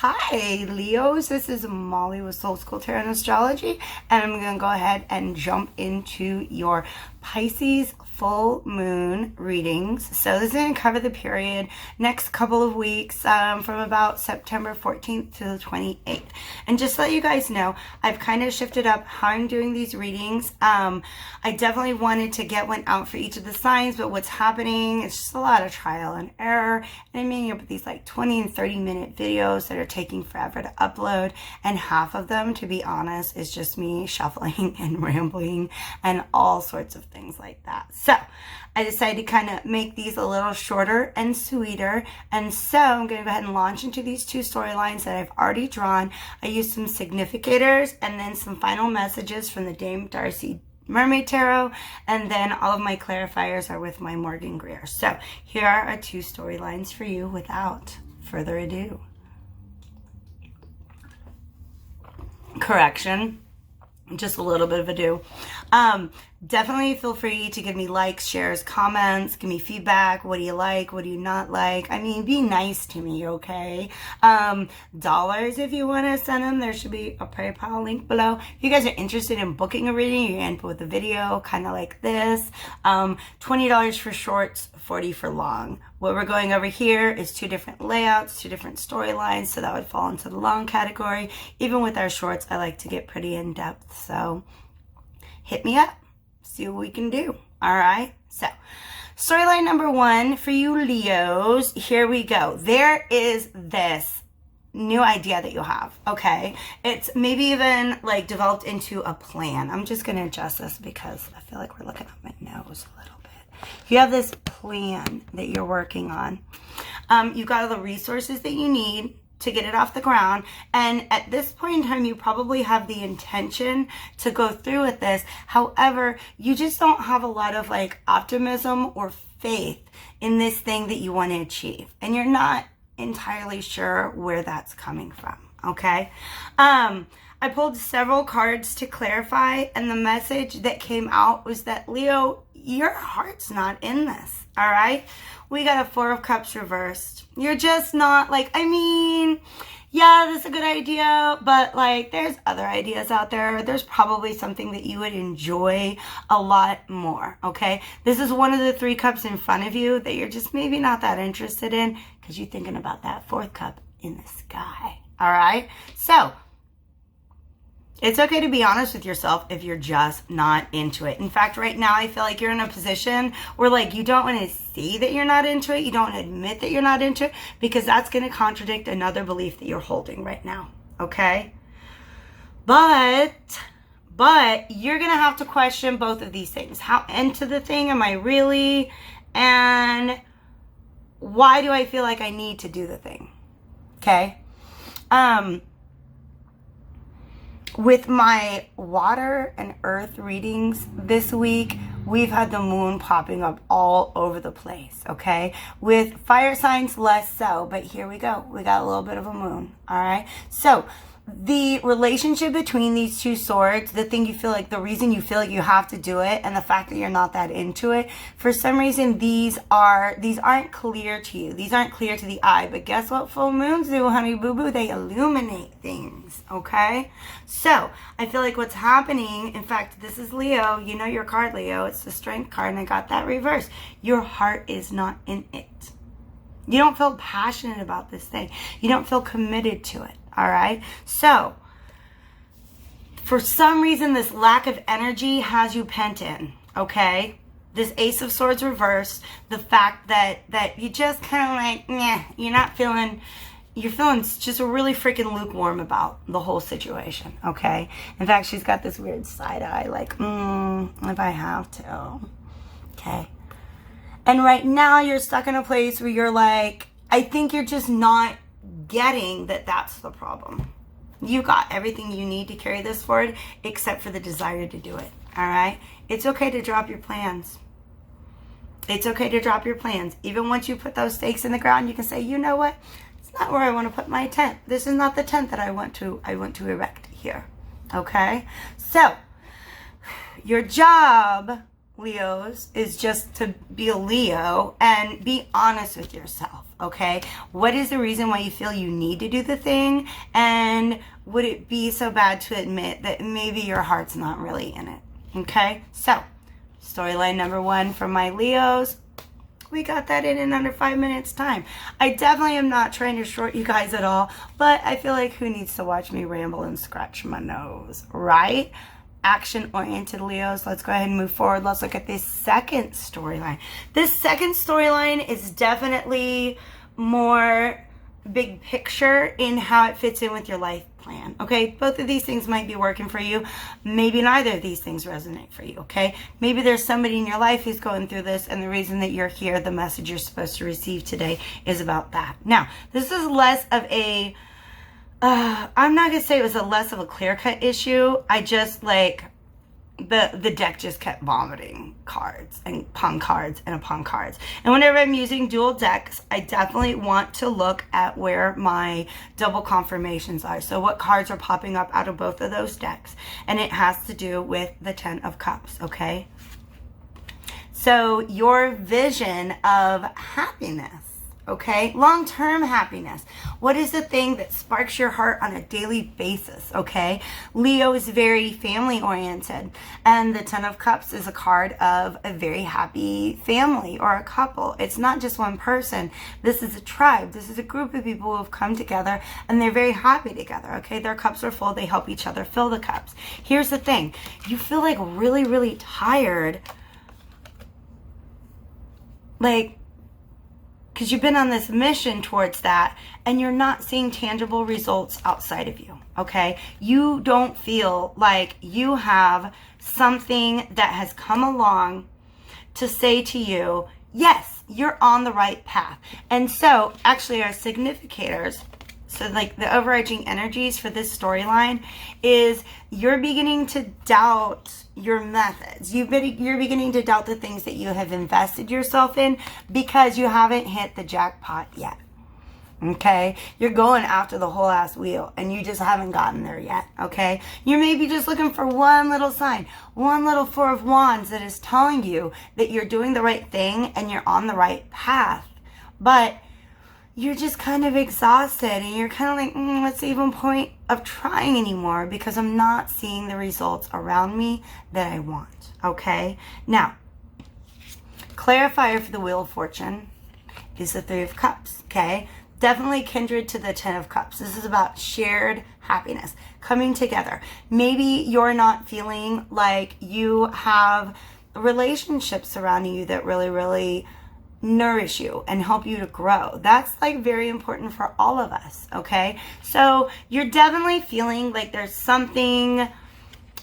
Hi, Leos. This is Molly with Soul School Tarot and Astrology, and I'm going to go ahead and jump into your Pisces full moon readings. So this is going to cover the period next couple of weeks from about September 14th to the 28th. And just to let you guys know, I've kind of shifted up how I'm doing these readings. I definitely wanted to get one out for each of the signs, but what's happening is just a lot of trial and error. And I'm making up these like 20 and 30 minute videos that are taking forever to upload. And half of them, to be honest, is just me shuffling and rambling and all sorts of things like that. So I decided to kind of make these a little shorter and sweeter. And so I'm going to go ahead and launch into these two storylines that I've already drawn. I used some significators and then some final messages from the Dame Darcy Mermaid Tarot, and then all of my clarifiers are with my Morgan Greer. So here are our two storylines for you without further ado. Correction, just a little bit of ado. Definitely feel free to give me likes, shares, comments, give me feedback. What do you like? What do you not like? I mean, be nice to me, okay? Dollars if you want to send them. There should be a PayPal link below. If you guys are interested in booking a reading, you can end with a video kind of like this. $20 for shorts, $40 for long. What we're going over here is two different layouts, two different storylines, so that would fall into the long category. Even with our shorts, I like to get pretty in depth, so hit me up. See what we can do. All right. So storyline number one for you Leos. Here we go. There is this new idea that you have. Okay. It's maybe even like developed into a plan. I'm just going to adjust this because I feel like we're looking at my nose a little bit. You have this plan that you're working on. You've got all the resources that you need to get it off the ground, and at this point in time you probably have the intention to go through with this. However, you just don't have a lot of like optimism or faith in this thing that you want to achieve, and you're not entirely sure where that's coming from. Okay. I pulled several cards to clarify, and the message that came out was that Leo, your heart's not in this. All right. We got a Four of Cups reversed. You're just not like, I mean, yeah, that's a good idea, but like there's other ideas out there. There's probably something that you would enjoy a lot more. Okay. This is one of the three cups in front of you that you're just maybe not that interested in because you're thinking about that fourth cup in the sky. All right. So it's okay to be honest with yourself if you're just not into it. In fact, right now, I feel like you're in a position where like you don't want to see that you're not into it. You don't want to admit that you're not into it because that's going to contradict another belief that you're holding right now. Okay? But you're going to have to question both of these things. How into the thing am I really? And why do I feel like I need to do the thing? Okay? With my water and earth readings this week, we've had the moon popping up all over the place, okay? With fire signs, less so, but here we go. We got a little bit of a moon, all right? So the relationship between these two swords, the thing you feel like, the reason you feel like you have to do it, and the fact that you're not that into it, for some reason, these aren't clear to you. These aren't clear to the eye, but guess what full moons do, honey boo boo? They illuminate things, okay? So I feel like what's happening, in fact, this is Leo. You know your card, Leo. It's the Strength card, and I got that reversed. Your heart is not in it. You don't feel passionate about this thing. You don't feel committed to it. All right. So for some reason, this lack of energy has you pent in. Okay. This Ace of Swords reversed. The fact that you just kind of like, you're not feeling, you're feeling just really freaking lukewarm about the whole situation. Okay. In fact, she's got this weird side eye, like, if I have to. Okay. And right now you're stuck in a place where you're like, I think you're just not getting that that's the problem. You got everything you need to carry this forward except for the desire to do it. All right. It's okay to drop your plans. It's okay to drop your plans. Even once you put those stakes in the ground, you can say, you know what? It's not where I want to put my tent. This is not the tent that I want to erect here. Okay. So your job Leos, is just to be a Leo and be honest with yourself, okay? What is the reason why you feel you need to do the thing? And would it be so bad to admit that maybe your heart's not really in it, okay? So, storyline number 1 for my Leos. We got that in under 5 minutes time. I definitely am not trying to short you guys at all, but I feel like who needs to watch me ramble and scratch my nose, right? Action-oriented Leos, let's go ahead and move forward. Let's look at this second storyline. This second storyline is definitely more big picture in how it fits in with your life plan, okay? Both of these things might be working for you. Maybe neither of these things resonate for you, okay? Maybe there's somebody in your life who's going through this, and the reason that you're here, the message you're supposed to receive today is about that. Now, this is less of a, I'm not going to say it was a less of a clear-cut issue. I just, like, the deck just kept vomiting cards and upon cards and upon cards. And whenever I'm using dual decks, I definitely want to look at where my double confirmations are. So what cards are popping up out of both of those decks. And it has to do with the 10 of Cups, okay? So your vision of happiness, okay? Long-term happiness. What is the thing that sparks your heart on a daily basis, okay? Leo is very family-oriented, and the 10 of Cups is a card of a very happy family or a couple. It's not just one person. This is a tribe. This is a group of people who have come together, and they're very happy together, okay? Their cups are full. They help each other fill the cups. Here's the thing. You feel like really, really tired, like, because you've been on this mission towards that and you're not seeing tangible results outside of you, okay? You don't feel like you have something that has come along to say to you, yes, you're on the right path. And so, actually, our significators, so like the overarching energies for this storyline is you're beginning to doubt your methods. You're beginning to doubt the things that you have invested yourself in because you haven't hit the jackpot yet. Okay? You're going after the whole ass wheel and you just haven't gotten there yet. Okay? You're maybe just looking for one little sign, one little 4 of Wands that is telling you that you're doing the right thing and you're on the right path. But you're just kind of exhausted and you're kind of like, what's the even point of trying anymore because I'm not seeing the results around me that I want, okay? Now, clarifier for the Wheel of Fortune is the 3 of Cups, okay? Definitely kindred to the 10 of Cups. This is about shared happiness, coming together. Maybe you're not feeling like you have relationships surrounding you that really, really nourish you and help you to grow. That's like very important for all of us, okay? So you're definitely feeling like there's something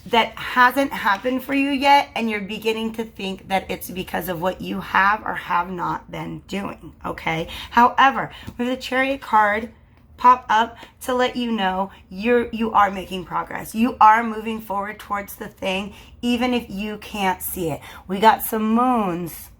that hasn't happened for you yet and you're beginning to think that it's because of what you have or have not been doing, okay? However, with the Chariot card pop up to let you know you are making progress. You are moving forward towards the thing even if you can't see it. We got some moons.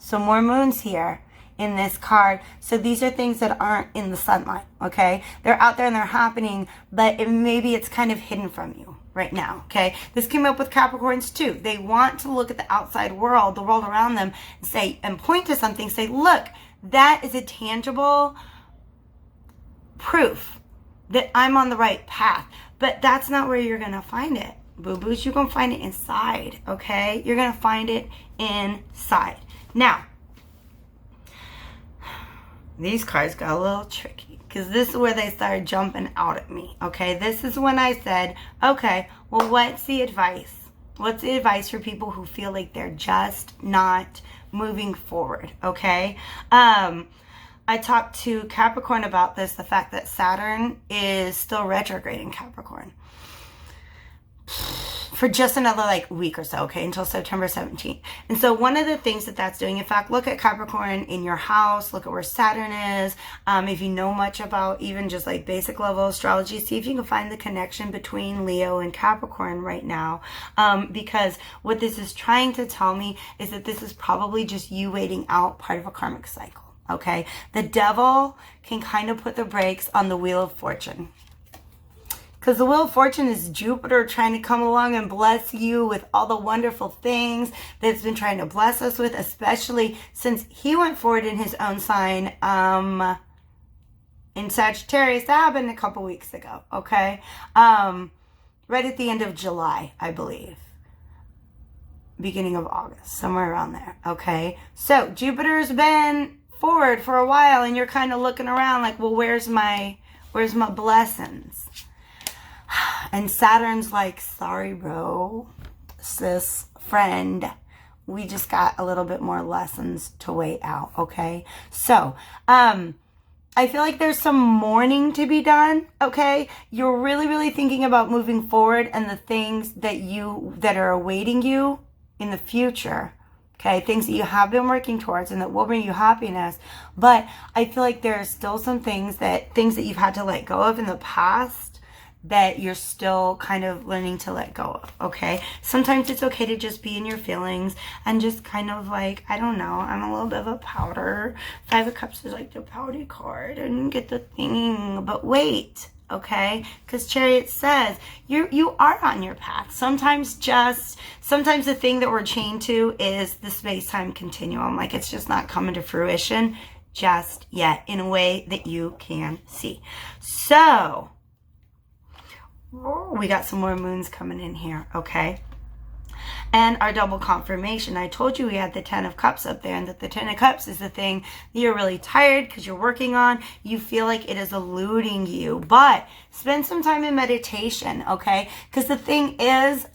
Some more moons here in this card. So these are things that aren't in the sunlight, okay? They're out there and they're happening, but maybe it's kind of hidden from you right now, okay? This came up with Capricorns too. They want to look at the outside world, the world around them, and say, and point to something, say, look, that is a tangible proof that I'm on the right path. But that's not where you're going to find it, boo-boos. You're going to find it inside, okay? You're going to find it inside. Now, these cards got a little tricky because this is where they started jumping out at me, okay? This is when I said, okay, well, what's the advice? What's the advice for people who feel like they're just not moving forward, okay? I talked to Capricorn about this, the fact that Saturn is still retrograde in Capricorn for just another like week or so, okay, until September 17th. And so one of the things that that's doing, in fact, look at Capricorn in your house, look at where Saturn is. If you know much about even just like basic level astrology, see if you can find the connection between Leo and Capricorn right now. Because what this is trying to tell me is that this is probably just you waiting out part of a karmic cycle, okay? The devil can kind of put the brakes on the Wheel of Fortune. Because the Wheel of Fortune is Jupiter trying to come along and bless you with all the wonderful things that it's been trying to bless us with, especially since he went forward in his own sign in Sagittarius. That happened a couple weeks ago, okay? Right at the end of July, I believe. Beginning of August, somewhere around there, okay? So Jupiter's been forward for a while, and you're kind of looking around like, well, where's my blessings? And Saturn's like, sorry, bro, sis, friend, we just got a little bit more lessons to wait out, okay? So, I feel like there's some mourning to be done, okay? You're really, really thinking about moving forward and the things that are awaiting you in the future, okay? Things that you have been working towards and that will bring you happiness. But I feel like there are still some things that you've had to let go of in the past that you're still kind of learning to let go of, okay? Sometimes it's okay to just be in your feelings and just kind of like, I don't know, I'm a little bit of a pouter. Five of Cups is like the pouty card and get the thing, but wait, okay? Because Chariot says you are on your path. Sometimes the thing that we're chained to is the space-time continuum. Like it's just not coming to fruition just yet in a way that you can see. So, we got some more moons coming in here, okay? And our double confirmation. I told you we had the 10 of Cups up there, and that the 10 of Cups is the thing that you're really tired because you're working on. You feel like it is eluding you. But spend some time in meditation, okay? Because the thing is,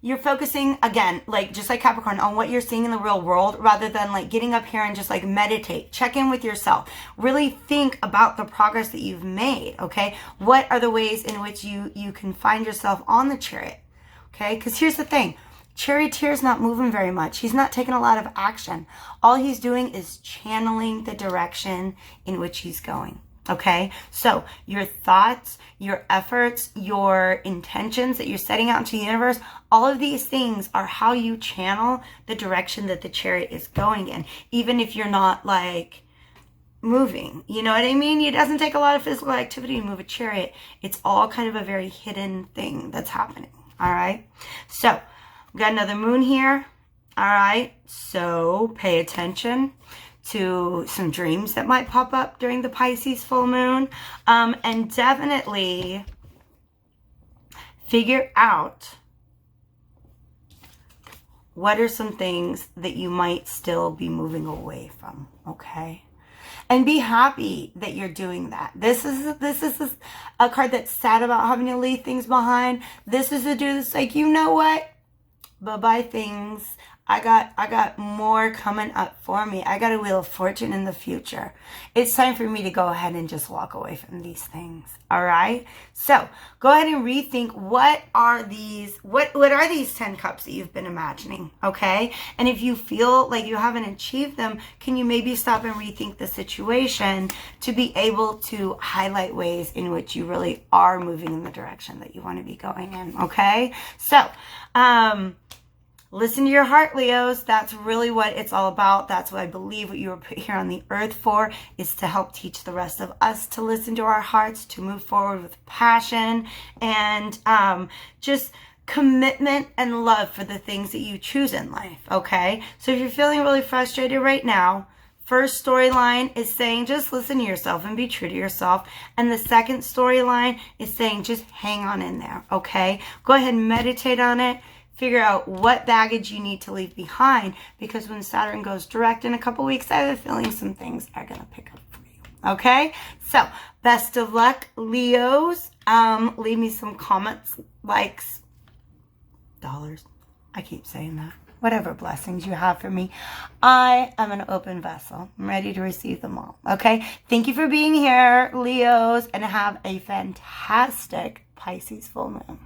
you're focusing, again, like just like Capricorn, on what you're seeing in the real world rather than like getting up here and just like meditate. Check in with yourself. Really think about the progress that you've made, okay? What are the ways in which you can find yourself on the Chariot, okay? Because here's the thing. Charioteer's not moving very much. He's not taking a lot of action. All he's doing is channeling the direction in which he's going. Okay, so your thoughts, your efforts, your intentions that you're setting out into the universe, all of these things are how you channel the direction that the Chariot is going in, even if you're not like moving. You know what I mean? It doesn't take a lot of physical activity to move a Chariot. It's all kind of a very hidden thing that's happening. All right, so we've got another moon here. All right, so pay attention to some dreams that might pop up during the Pisces full moon. And definitely figure out what are some things that you might still be moving away from, okay? And be happy that you're doing that. This is a card that's sad about having to leave things behind. This is a dude that's like, you know what? Bye-bye things. I got more coming up for me. I got a Wheel of Fortune in the future. It's time for me to go ahead and just walk away from these things. All right? So go ahead and rethink what are these 10 cups that you've been imagining, okay? And if you feel like you haven't achieved them, can you maybe stop and rethink the situation to be able to highlight ways in which you really are moving in the direction that you want to be going in, okay? So, listen to your heart, Leos. That's really what it's all about. That's what I believe what you were put here on the earth for, is to help teach the rest of us to listen to our hearts, to move forward with passion and just commitment and love for the things that you choose in life, okay? So if you're feeling really frustrated right now, first storyline is saying just listen to yourself and be true to yourself. And the second storyline is saying just hang on in there, okay? Go ahead and meditate on it. Figure out what baggage you need to leave behind, because when Saturn goes direct in a couple weeks, I have a feeling some things are going to pick up for you. Okay? So, best of luck, Leos. Leave me some comments, likes, dollars. I keep saying that. Whatever blessings you have for me. I am an open vessel. I'm ready to receive them all. Okay? Thank you for being here, Leos, and have a fantastic Pisces full moon.